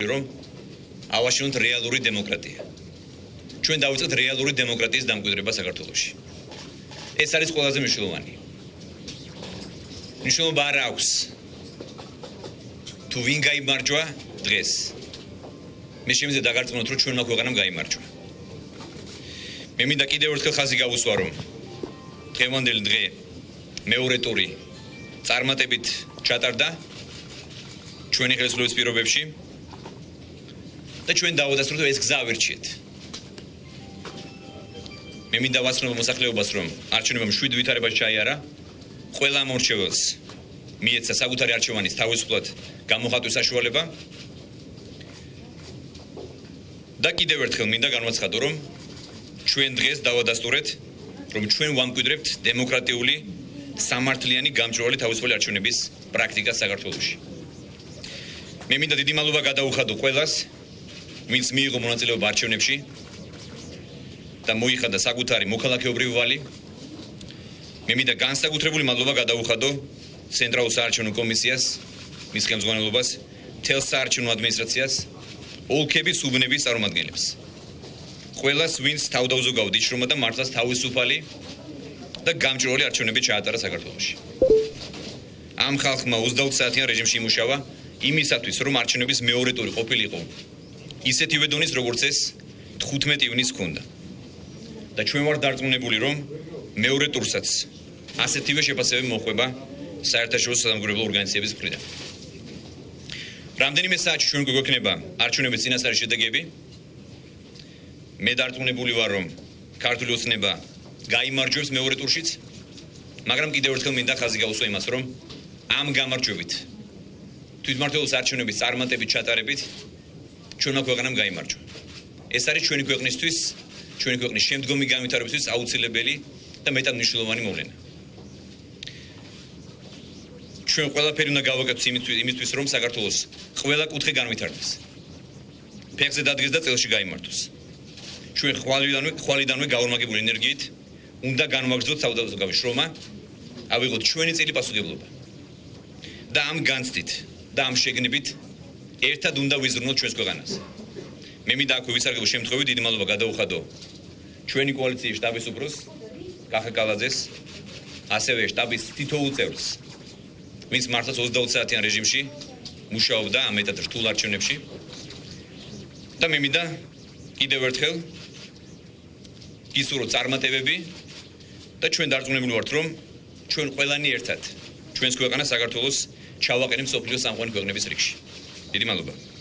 რომ ავაშენოთ რეალური დემოკრატია. ჩვენ დავიწყეთ რეალური დემოკრატიის დამკვიდრება საქართველოში. ეს არის ყველაზე მნიშვნელოვანი. მნიშვნელობა არ აქვს თუ ვინ გაიმარჯვა დღეს. მე შემიძლია დაგარწმუნოთ, რომ ჩვენმა ქვეყანამ გაიმარჯვა. მე მინდა კიდევ ერთხელ ხაზი გავუსვა, რომ დღევანდელი დღე მეორე ტური წარმატებით ჩატარდა ჩვენი ხელისუფლების პირობებში. და ჩვენ დავადასტუროთ, რომ ეს გზა ავირჩიეთ. მე მინდა ვაცნობო მოსახლეობას, რომ არჩევნებამ 7 ვითარებაში ჩაიარა, ყველა მომრჩეველს მიეცა საკუთარი არჩევანის თავისუფლად გამოხატვის საშუალება. და კიდევ ერთხელ მინდა განვაცხადო, რომ ჩვენ დღეს დავადასტურეთ, რომ ჩვენ ვამკვიდრებთ დემოკრატიული, სამართლიანი, გამჭვირვალე თავისუფალი არჩევნების პრაქტიკას საქართველოში. მე მინდა დიდი მადლობა გადაუხადო ყველას, ვინც მიიღო მონაწილეობა არჩევნებში და მოიხადა საკუთარი მოქალაქეობრივი ვალი. მე მინდა განსაკუთრებული მადლობა გადაუხადო ცენტრალურ საარჩევნო კომისიას, მის ხელმძღვანელობას, მთელ საარჩევნო ადმინისტრაციას, ოლქების უბნების წარმომადგენლებს. ყველას, ვინც თავდაუზოგავდა იშრომა და მართლაც თავისუფალი და გამჭვირვალე არჩევნები ჩაატარა საქართველოში. ამ ხალხმა 20 საათიან რეჟიმში იმუშავა იმისათვის, რომ არჩევნების მეორე ტური ყოფილიყო ისეთივე დონის, როგორც ეს 15 ივნისს ჰქონდა. და ჩვენ ვართ დარწმუნებული, რომ მეორე ტურსაც ასეთივე შეფასებები მოხვება საერთაშორისო საზოგადოებრივი ორგანიზაციების მხრიდან. რამდენიმე საათში ჩვენ გვექნება არჩევნების წინასწარი შედეგები. მე დარწმუნებული ვარ, რომ ქართული ოცნება გაიმარჯვებს მეორე ტურშიც, მაგრამ კიდევ ერთხელ მინდა ხაზი გავუსვა იმას, რომ ამ გამარჯვებით თვითმმართველობის არჩევნების წარმატებით ჩატარებით ჩვენმა ქვეყანამ გაიმარჯვა. ეს არის ჩვენი ქვეყნისთვის, ჩვენი ქვეყნის შემდგომი განვითარებისთვის აუცილებელი და მეტად მნიშვნელოვანი მოვლენა. ჩვენ ყველაფერი უნდა გავაკეთოთ იმისთვის, რომ საქართველოს ყველა კუთხე განვითარდეს. ფეხზე დადგეს და წელში გაიმართოს. ჩვენ ხვალიდანვე გაორმაგებული ენერგიით უნდა განვაგრძელოთ საუდაროზოგავი შრომა, ავიღოთ ჩვენი წილი პასუხისმგებლობა. და ამ განცდით და ამ შეგნებით ერთად უნდა ვიზრუნოთ ჩვენს ქვეყანას. მე მინდა აქვე ვისარგებლო შემთხვევით დიდი მადლობა გადაუხადო ჩვენი კოალიციის შტაბის უფროს კახა კალაძეს, ასევე შტაბის თითოეულ წევრს, ვინც მართლაც 20 საათიან რეჟიმში მუშაობდა ამ მეტად რთულ არჩევნებში. და მე მინდა კიდევ ერთხელ გისურვოთ წარმატებები და ჩვენ დარწმუნებული ვართ, რომ ჩვენ ყველანი ერთად ჩვენს ქვეყანას საქართველოს ჩავაყენებთ მსოფლიოს სამყარო ქვეყნების რიგში. დიდი მადლობა.